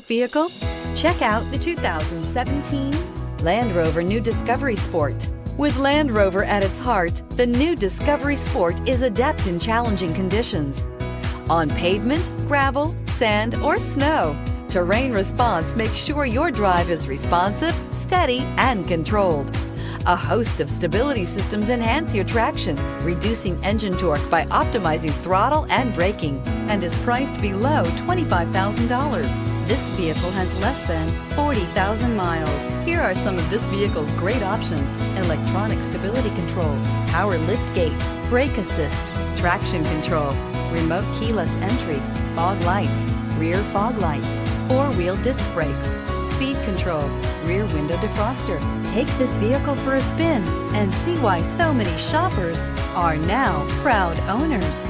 Vehicle? Check out the 2017 Land Rover New Discovery Sport. With Land Rover at its heart, the new Discovery Sport is adept in challenging conditions. On pavement, gravel, sand, or snow, terrain response makes sure your drive is responsive, steady, and controlled. A host of stability systems enhance your traction, reducing engine torque by optimizing throttle and braking, and is priced below $25,000. This vehicle has less than 40,000 miles. Here are some of this vehicle's great options: electronic stability control, power lift gate, brake assist, traction control, remote keyless entry, fog lights, rear fog light, four-wheel disc brakes, speed control, rear window defroster. Take this vehicle for a spin and see why so many shoppers are now proud owners.